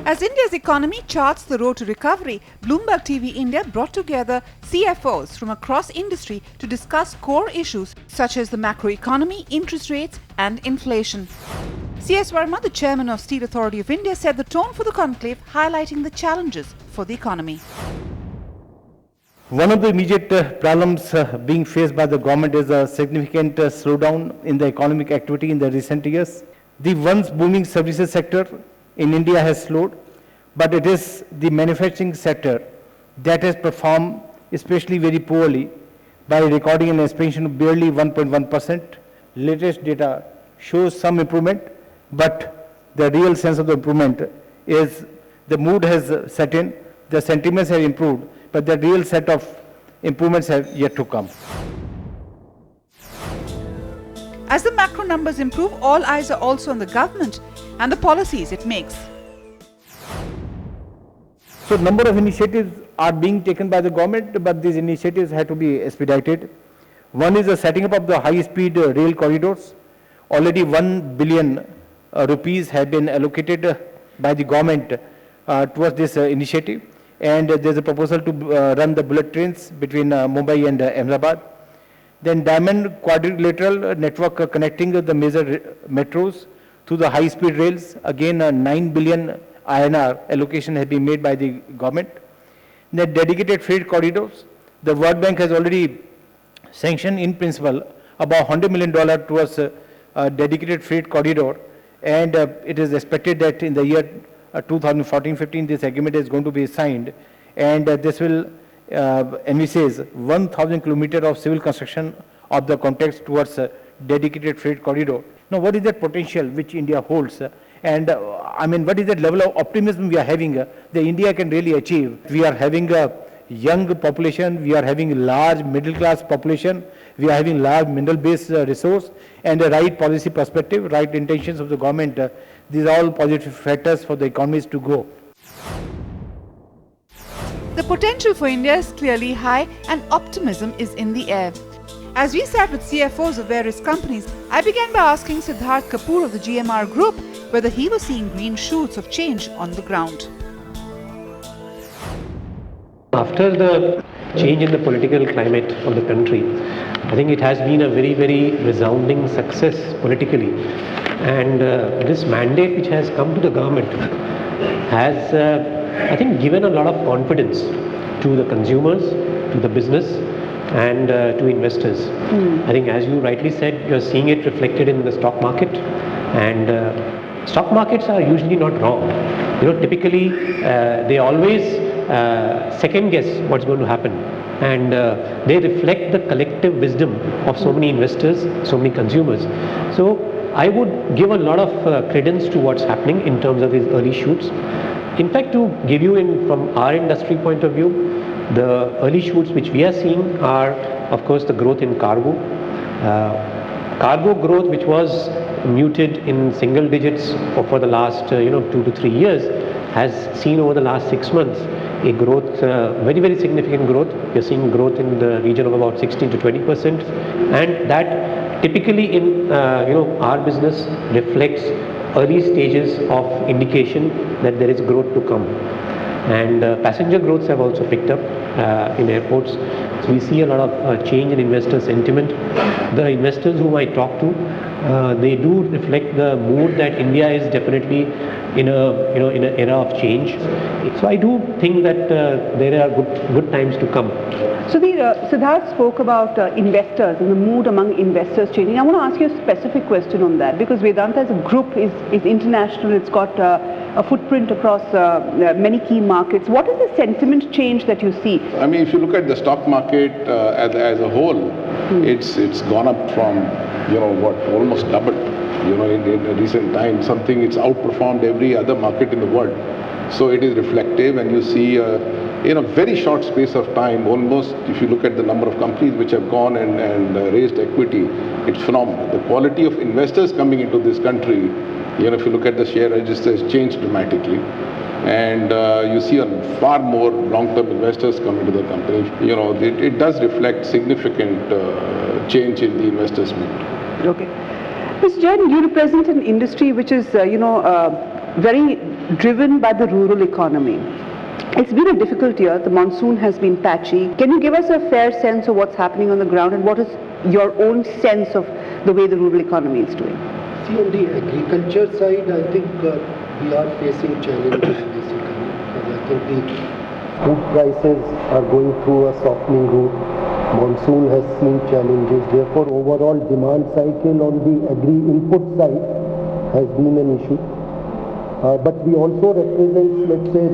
As India's economy charts the road to recovery, Bloomberg TV India brought together CFOs from across industry to discuss core issues such as the macroeconomy, interest rates and inflation. C.S. Verma, the chairman of Steel Authority of India, set the tone for the conclave, highlighting the challenges for the economy. One of the immediate problems being faced by the government is a significant slowdown in the economic activity in the recent years. The once booming services sector in India has slowed, but it is the manufacturing sector that has performed especially very poorly by recording an expansion of barely 1.1%. Latest data shows some improvement, but the real sense of the improvement is the mood has set in, the sentiments have improved, but the real set of improvements have yet to come. As the macro numbers improve, all eyes are also on the government and the policies it makes. So, number of initiatives are being taken by the government, but these initiatives have to be expedited. One is the setting up of the high-speed rail corridors. Already 1 billion rupees have been allocated by the government towards this initiative, and there is a proposal to run the bullet trains between Mumbai and Ahmedabad. Then Diamond Quadrilateral network connecting the major metros to the high-speed rails. Again, 9 billion INR allocation has been made by the government. Then dedicated freight corridors. The World Bank has already sanctioned in principle about $100 million towards a dedicated freight corridor, and it is expected that in the year 2014-15 this agreement is going to be signed, and this will envisage 1,000 kilometers of civil construction of the complex towards a dedicated freight corridor. Now, what is that potential which India holds? And I mean, what is that level of optimism we are having that India can really achieve? We are having a young population, we are having a large middle class population, we are having large mineral based resource, and the right policy perspective, right intentions of the government. These are all positive factors for the economies to grow. The potential for India is clearly high and optimism is in the air. As we sat with CFOs of various companies, I began by asking Siddharth Kapoor of the GMR Group whether he was seeing green shoots of change on the ground. After the change in the political climate of the country, I think it has been a very, very resounding success politically. And this mandate which has come to the government has, I think, given a lot of confidence to the consumers, to the business, and to investors. I think, as you rightly said, you're seeing it reflected in the stock market, and stock markets are usually not wrong. You know, typically they always second guess what's going to happen, and they reflect the collective wisdom of so many investors, so many consumers. So I would give a lot of credence to what's happening in terms of these early shoots. In fact, to give you from our industry point of view, the early shoots which we are seeing are, of course, the growth in cargo. Cargo growth, which was muted in single digits for the last 2 to 3 years, has seen over the last 6 months a growth, very, very significant growth. We are seeing growth in the region of about 16 to 20%, and that typically in our business reflects early stages of indication that there is growth to come. And passenger growths have also picked up in airports. So we see a lot of change in investor sentiment. The investors whom I talk to, they do reflect the mood that India is definitely in an era of change. So I do think that there are good times to come. So Siddharth spoke about investors and the mood among investors changing. I want to ask you a specific question on that, because Vedanta as a group is international. It's got a footprint across many key markets. What is the sentiment change that you see? I mean, if you look at the stock market as a whole, it's gone up from almost doubled. In recent times, something it's outperformed every other market in the world. So it is reflective, and you see in a very short space of time, almost, if you look at the number of companies which have gone and raised equity, it's phenomenal. The quality of investors coming into this country, if you look at the share register, has changed dramatically. And you see far more long-term investors come into the company. It does reflect significant change in the investors' mood. Okay. Ms. Jain, you represent an industry which is, very driven by the rural economy. It's been a difficult year. The monsoon has been patchy. Can you give us a fair sense of what's happening on the ground, and what is your own sense of the way the rural economy is doing? See, on the agriculture side, I think we are facing challenges basically. Because I think the food prices are going through a softening route. Monsoon has seen challenges. Therefore, overall demand cycle on the agri-input side has been an issue. But we also represent, let's say,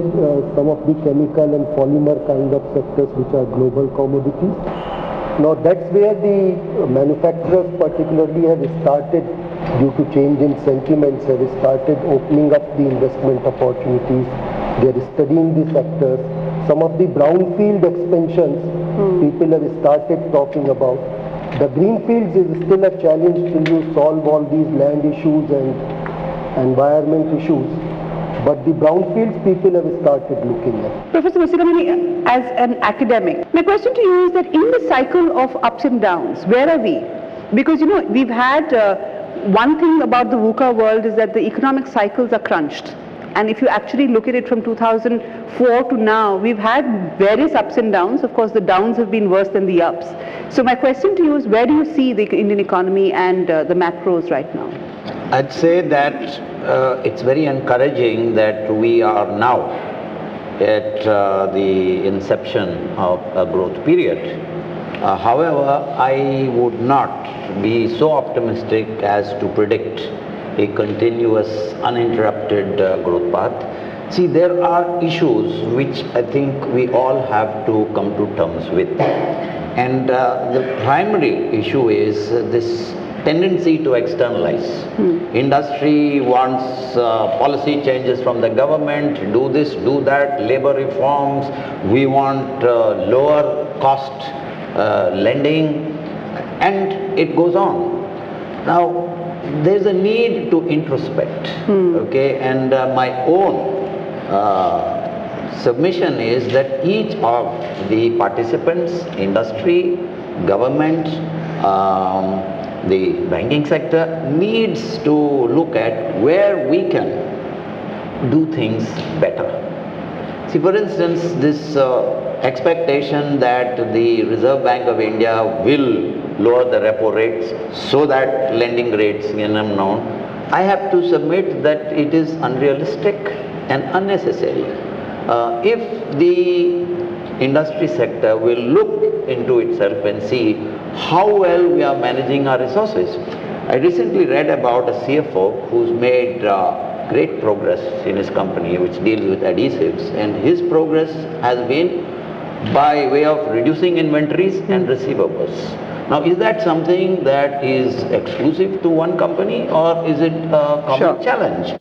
some of the chemical and polymer kind of sectors which are global commodities. Now that's where the manufacturers particularly have started, due to change in sentiments, have started opening up the investment opportunities. They are studying the sectors. Some of the brownfield expansions people have started talking about. The greenfields is still a challenge till you solve all these land issues and environment issues, but the brownfields people have started looking at. Professor Vasiramani, as an academic, my question to you is that in the cycle of ups and downs, where are we? Because we've had one thing about the VUCA world is that the economic cycles are crunched. And if you actually look at it from 2004 to now, we've had various ups and downs. Of course, the downs have been worse than the ups. So my question to you is, where do you see the Indian economy and the macros right now? I'd say that it's very encouraging that we are now at the inception of a growth period. However, I would not be so optimistic as to predict a continuous, uninterrupted growth path. See, there are issues which I think we all have to come to terms with. And the primary issue is this tendency to externalize. Industry wants policy changes from the government, do this, do that, labor reforms, we want lower cost lending, and it goes on. Now, there's a need to introspect, okay, and my own submission is that each of the participants, industry, government, the banking sector, needs to look at where we can do things better. See, for instance, this expectation that the Reserve Bank of India will lower the repo rates so that lending rates can come down, I have to submit that it is unrealistic and unnecessary. If the industry sector will look into itself and see how well we are managing our resources. I recently read about a CFO who's made great progress in his company which deals with adhesives, and his progress has been by way of reducing inventories and receivables. Now, is that something that is exclusive to one company, or is it a common challenge?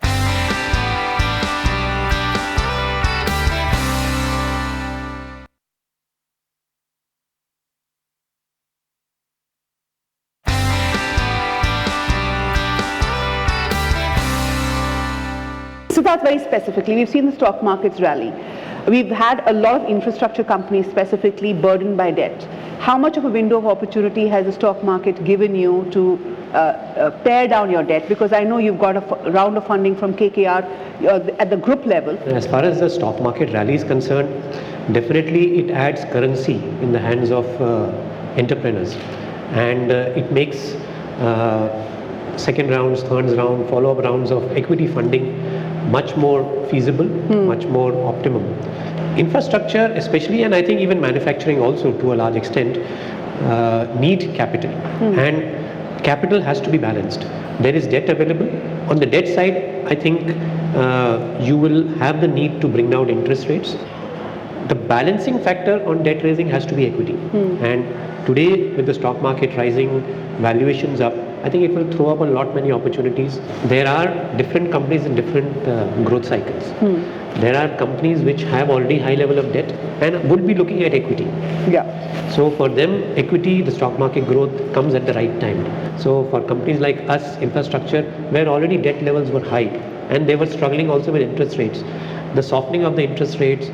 So that's very specifically, we've seen the stock markets rally. We've had a lot of infrastructure companies specifically burdened by debt. How much of a window of opportunity has the stock market given you to pare down your debt? Because I know you've got a round of funding from KKR at the group level. As far as the stock market rally is concerned, definitely it adds currency in the hands of entrepreneurs, and it makes second rounds, third round, follow-up rounds of equity funding much more feasible, much more optimum. Infrastructure especially, and I think even manufacturing also to a large extent, need capital, and capital has to be balanced. There is debt available. On the debt side, I think you will have the need to bring down interest rates. The balancing factor on debt raising has to be equity. And today, with the stock market rising, valuations up, I think it will throw up a lot many opportunities. There are different companies in different growth cycles. There are companies which have already high level of debt and would be looking at equity. So for them, equity, the stock market growth comes at the right time. So for companies like us, infrastructure, where already debt levels were high and they were struggling also with interest rates, the softening of the interest rates,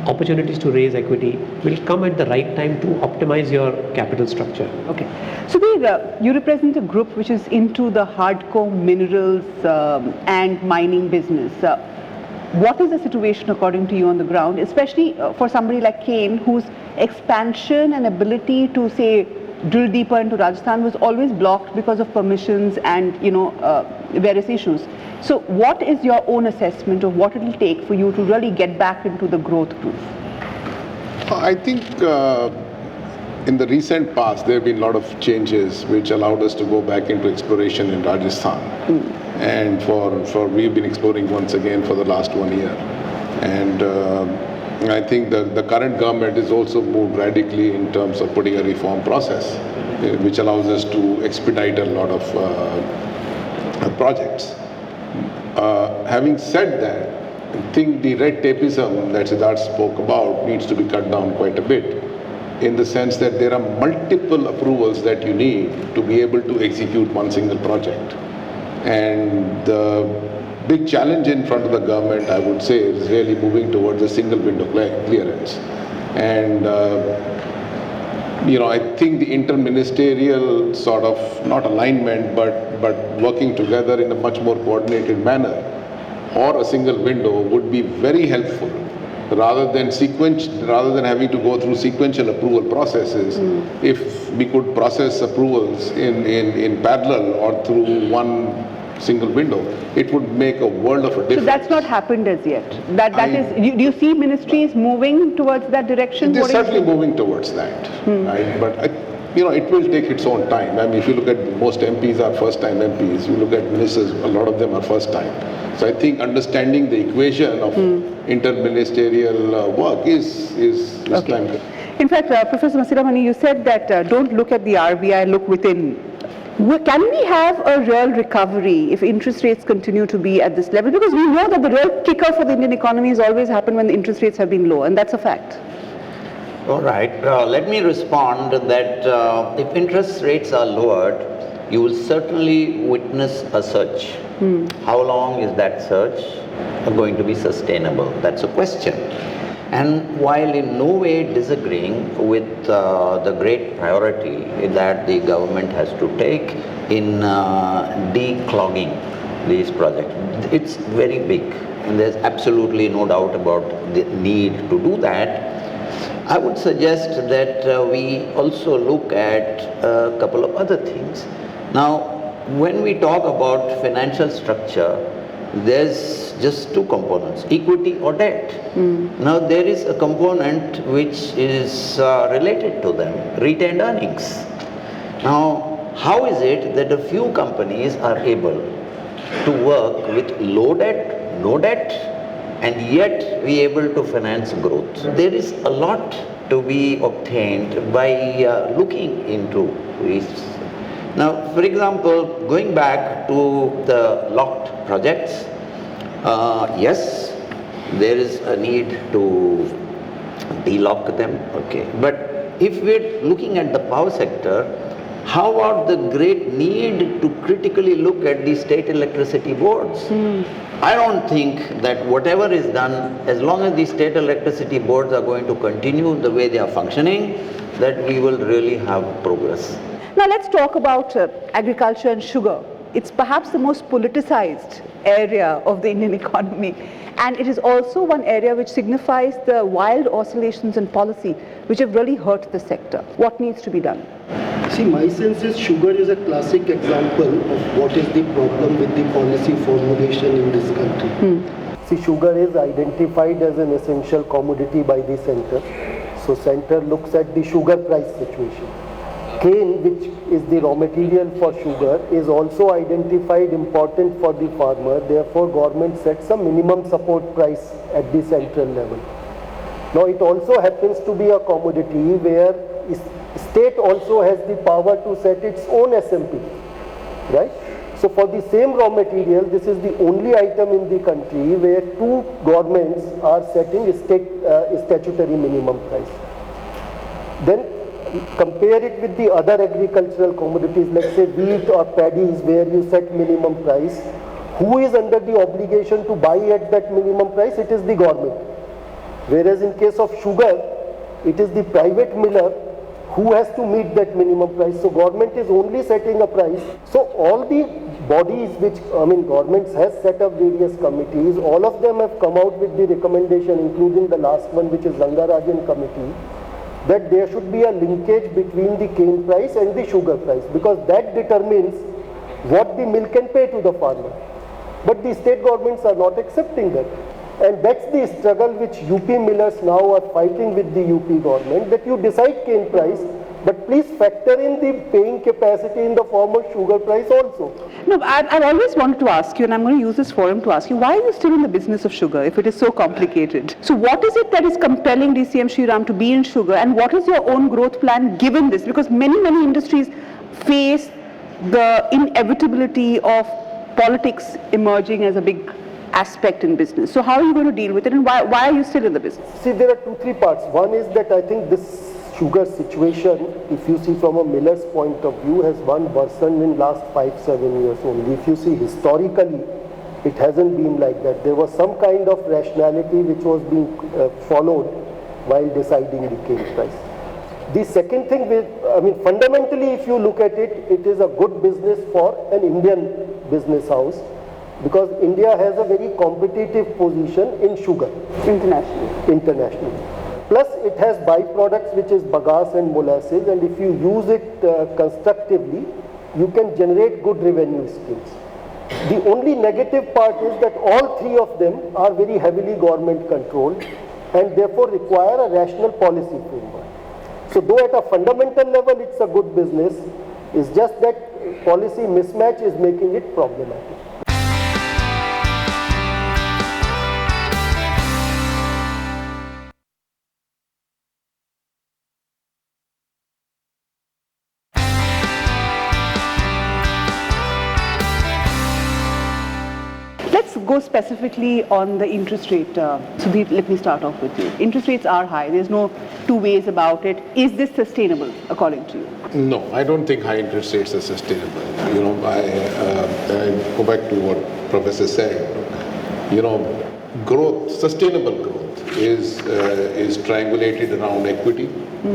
opportunities to raise equity will come at the right time to optimize your capital structure. Okay. So you represent a group which is into the hardcore minerals and mining business. What is the situation according to you on the ground, especially for somebody like Kane, whose expansion and ability to, say, drill deeper into Rajasthan was always blocked because of permissions and, various issues. So what is your own assessment of what it will take for you to really get back into the growth groove? I think in the recent past, there have been a lot of changes which allowed us to go back into exploration in Rajasthan. And we've been exploring once again for the last 1 year. And I think the current government has also moved radically in terms of putting a reform process, which allows us to expedite a lot of projects. Having said that, I think the red tapeism that Siddharth spoke about needs to be cut down quite a bit, in the sense that there are multiple approvals that you need to be able to execute one single project. And the big challenge in front of the government, I would say, is really moving towards a single window clearance. And I think the interministerial sort of, not alignment, but working together in a much more coordinated manner, or a single window, would be very helpful, rather than having to go through sequential approval processes. If we could process approvals in parallel or through one single window, it would make a world of a difference. So that's not happened as yet. Do you see ministries moving towards that direction? They're certainly moving towards that, right? But it will take its own time. I mean, if you look at most MPs are first-time MPs. You look at ministers, a lot of them are first-time. So I think understanding the equation of interministerial work is time. In fact, Professor Masiramani, you said that don't look at the RBI, look within. Can we have a real recovery if interest rates continue to be at this level? Because we know that the real kicker for the Indian economy has always happened when the interest rates have been low, and that's a fact. All right. Let me respond that if interest rates are lowered, you will certainly witness a surge. How long is that surge going to be sustainable? That's a question. And while in no way disagreeing with the great priority that the government has to take in declogging these projects, it's very big, and there's absolutely no doubt about the need to do that. I would suggest that we also look at a couple of other things. Now, when we talk about financial structure, there's just two components, equity or debt. Now, there is a component which is related to them, retained earnings. Now, how is it that a few companies are able to work with low debt, no debt, and yet be able to finance growth? There is a lot to be obtained by looking into this. Now, for example, going back to the locked projects, yes, there is a need to de-lock them, okay. But if we're looking at the power sector, how about the great need to critically look at the state electricity boards? I don't think that whatever is done, as long as the state electricity boards are going to continue the way they are functioning, that we will really have progress. Now let's talk about agriculture and sugar. It's perhaps the most politicized area of the Indian economy, and it is also one area which signifies the wild oscillations in policy which have really hurt the sector. What needs to be done? See, my sense is sugar is a classic example of what is the problem with the policy formulation in this country. See, sugar is identified as an essential commodity by the center. So center looks at the sugar price situation. Cane, which is the raw material for sugar, is also identified important for the farmer. Therefore, government sets a minimum support price at the central level. Now, it also happens to be a commodity where state also has the power to set its own SMP, right? So, for the same raw material, this is the only item in the country where two governments are setting a statutory minimum price. Then compare it with the other agricultural commodities, let's say wheat or paddies, where you set minimum price. Who is under the obligation to buy at that minimum price? It is the government. Whereas in case of sugar, it is the private miller who has to meet that minimum price? So government is only setting a price. So all the bodies governments has set up various committees, all of them have come out with the recommendation, including the last one, which is Rangarajan committee, that there should be a linkage between the cane price and the sugar price, because that determines what the mill can pay to the farmer. But the state governments are not accepting that. And that's the struggle which UP millers now are fighting with the UP government, that you decide cane price, but please factor in the paying capacity in the form of sugar price also. No, I've always wanted to ask you, and I'm going to use this forum to ask you, why are you still in the business of sugar if it is so complicated? So what is it that is compelling DCM Shriram to be in sugar, and what is your own growth plan given this? Because many industries face the inevitability of politics emerging as a big aspect in business. So how are you going to deal with it, and why are you still in the business? See, there are 2-3 parts. One is that I think this sugar situation, if you see from a miller's point of view, has worsened in last 5-7 years only. If you see historically, it hasn't been like that. There was some kind of rationality which was being followed while deciding the cane price. The second thing, fundamentally, if you look at it, it is a good business for an Indian business house, because India has a very competitive position in sugar. Internationally. Plus, it has byproducts which is bagasse and molasses, and if you use it constructively, you can generate good revenue streams. The only negative part is that all three of them are very heavily government controlled and therefore require a rational policy framework. So though at a fundamental level it's a good business, it's just that policy mismatch is making it problematic. Let's go specifically on the interest rate. Sudhir, let me start off with you. Interest rates are high. There's no two ways about it. Is this sustainable, according to you? No, I don't think high interest rates are sustainable. I go back to what Professor said. Growth, sustainable growth is triangulated around equity,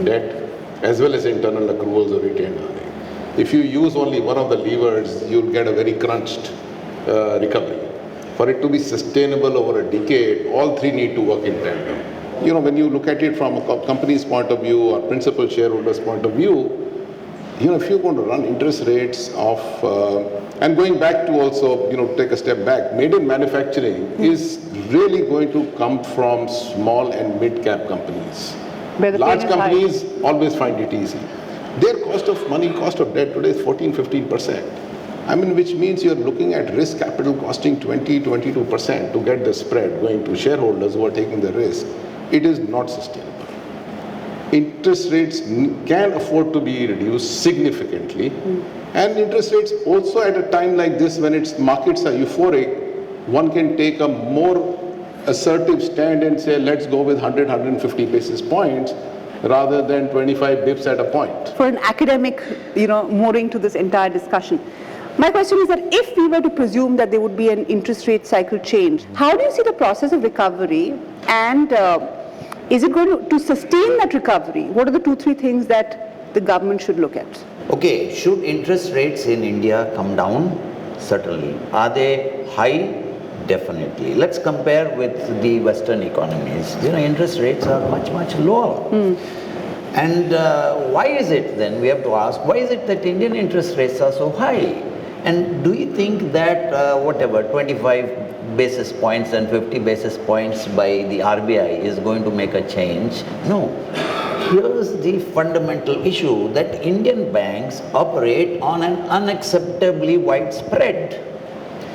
debt, as well as internal accruals or retained earnings. If you use only one of the levers, you'll get a very crunched recovery. For it to be sustainable over a decade, all three need to work in tandem. When you look at it from a company's point of view or principal shareholders' point of view, if you're going to run interest rates of, and going back to also, take a step back, made in manufacturing is really going to come from small and mid-cap companies. Large companies always find it easy. Their cost of money, cost of debt today is 14-15%. Which means you're looking at risk capital costing 20-22% to get the spread going to shareholders who are taking the risk. It is not sustainable. Interest rates can afford to be reduced significantly, and interest rates also at a time like this when markets are euphoric, one can take a more assertive stand and say, let's go with 100-150 basis points rather than 25 bips at a point. For an academic, mooring to this entire discussion, my question is that if we were to presume that there would be an interest rate cycle change, how do you see the process of recovery, and is it going to sustain that recovery? What are the 2-3 things that the government should look at? Okay, should interest rates in India come down? Certainly. Are they high? Definitely. Let's compare with the Western economies. Interest rates are much lower. And why is it then, we have to ask, why is it that Indian interest rates are so high? And do you think that 25 basis points and 50 basis points by the RBI is going to make a change? No. Here's the fundamental issue, that Indian banks operate on an unacceptably wide spread.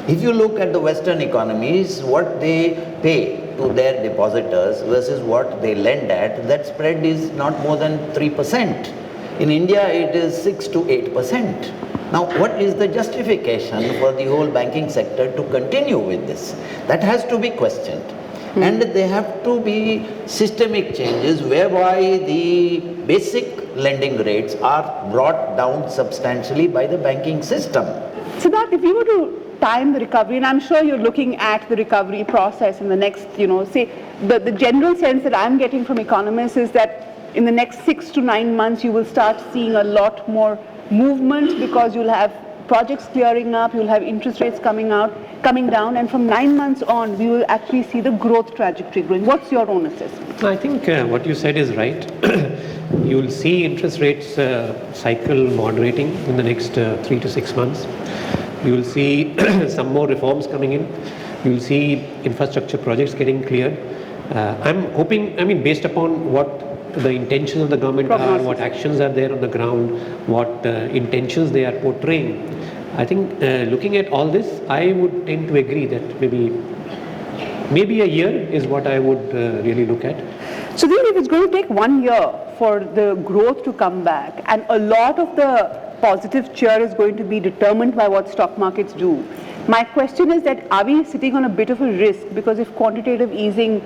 If you look at the Western economies, what they pay to their depositors versus what they lend at, that spread is not more than 3%. In India, it is 6 to 8%. Now, what is the justification for the whole banking sector to continue with this? That has to be questioned. And there have to be systemic changes whereby the basic lending rates are brought down substantially by the banking system. Siddharth, if you were to time the recovery, and I'm sure you're looking at the recovery process in the next, say, the general sense that I'm getting from economists is that in the next 6 to 9 months you will start seeing a lot more movement because you'll have projects clearing up, you'll have interest rates coming down, and from 9 months on we will actually see the growth trajectory growing. What's your own assessment? I think what you said is right. You'll see interest rates cycle moderating in the next 3 to 6 months. You will see some more reforms coming in. You will see infrastructure projects getting cleared. I'm hoping, based upon what the intentions of the government are, what actions are there on the ground, what intentions they are portraying. I think looking at all this, I would tend to agree that maybe a year is what I would really look at. So then if it's going to take 1 year for the growth to come back, and a lot of the positive cheer is going to be determined by what stock markets do, my question is that are we sitting on a bit of a risk? Because if quantitative easing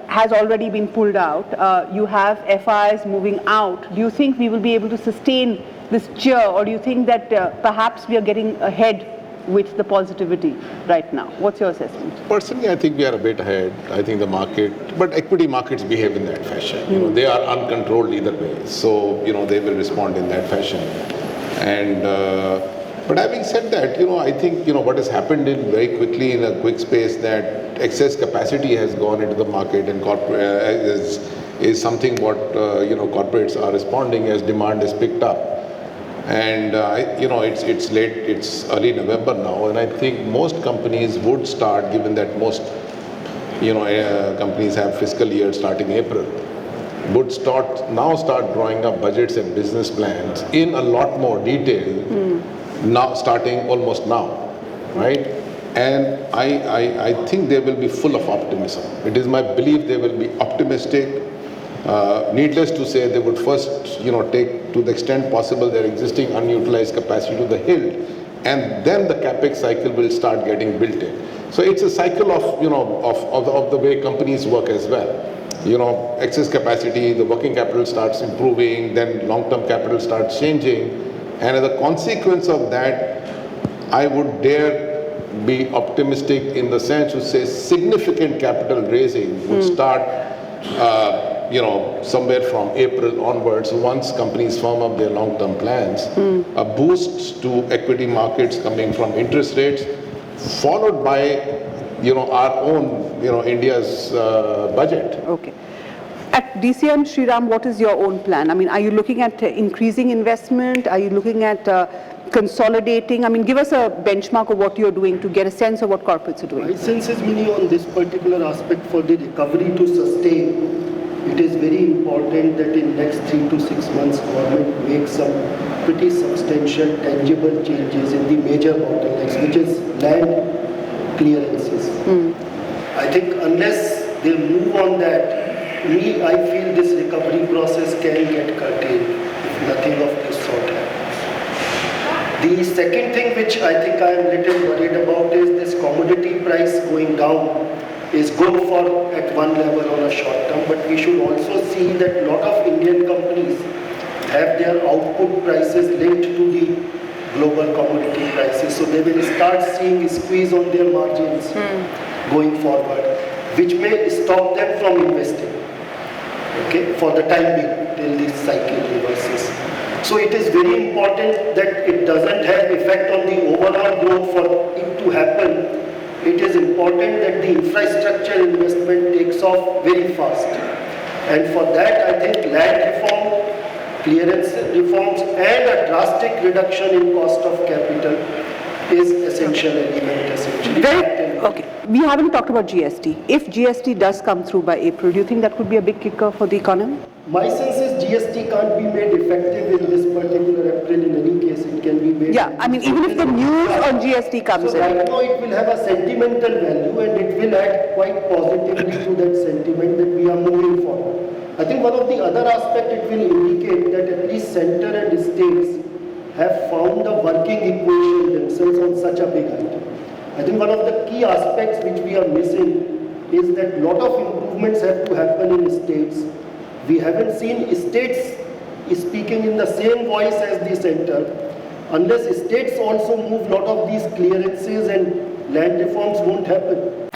has already been pulled out, you have FIs moving out, do you think we will be able to sustain this cheer, or do you think that perhaps we are getting ahead with the positivity right now? What's your assessment? Personally, I think we are a bit ahead. I think the market, but equity markets behave in that fashion. They are uncontrolled either way. So, they will respond in that fashion. And, but having said that, I think, what has happened very quickly in a quick space, that excess capacity has gone into the market, and is something what, corporates are responding as demand is picked up. And it's late, it's early November now, and I think most companies would start, given that most companies have fiscal year starting April, would start drawing up budgets and business plans in a lot more detail now, starting almost now, right? And I think they will be full of optimism. It is my belief they will be optimistic. Needless to say, they would first, take to the extent possible their existing unutilized capacity to the hilt, and then the capex cycle will start getting built in. So it's a cycle of the way companies work as well. Excess capacity, the working capital starts improving, then long-term capital starts changing, and as a consequence of that, I would dare be optimistic in the sense to say significant capital raising would start somewhere from April onwards, once companies firm up their long-term plans. A boost to equity markets coming from interest rates, followed by, our own, India's budget. Okay. At DCM, Sriram, what is your own plan? Are you looking at increasing investment? Are you looking at consolidating? Give us a benchmark of what you're doing to get a sense of what corporates are doing. My sense is, Mini, on this particular aspect, for the recovery to sustain, it is very important that in next 3 to 6 months, government makes some pretty substantial, tangible changes in the major bottlenecks, which is land clearances. I think unless they move on that, I feel this recovery process can get curtailed if nothing of this sort happens. The second thing which I think I am little worried about is this commodity price going down is good for at one level on a short term, but we should also see that a lot of Indian companies have their output prices linked to the global commodity prices, so they will start seeing a squeeze on their margins going forward, which may stop them from investing, for the time being, till this cycle reverses. So it is very important that it doesn't have effect on the overall growth for it to happen. It is important that the infrastructure investment takes off very fast. And for that, I think land reform, clearance reforms, and a drastic reduction in cost of capital is essential element, essentially. Okay. We haven't talked about GST. If GST does come through by April, do you think that could be a big kicker for the economy? My sense is GST can't be made effective in this particular April. In any case, it can be made. Yeah, even if the news on GST comes in. Right now, it will have a sentimental value, and it will add quite positively to that sentiment that we are moving forward. I think one of the other aspects it will indicate that at least center and states have found a working equation themselves on such a big item. I think one of the key aspects which we are missing is that a lot of improvements have to happen in states. We haven't seen states speaking in the same voice as the center. Unless states also move, a lot of these clearances and land reforms won't happen.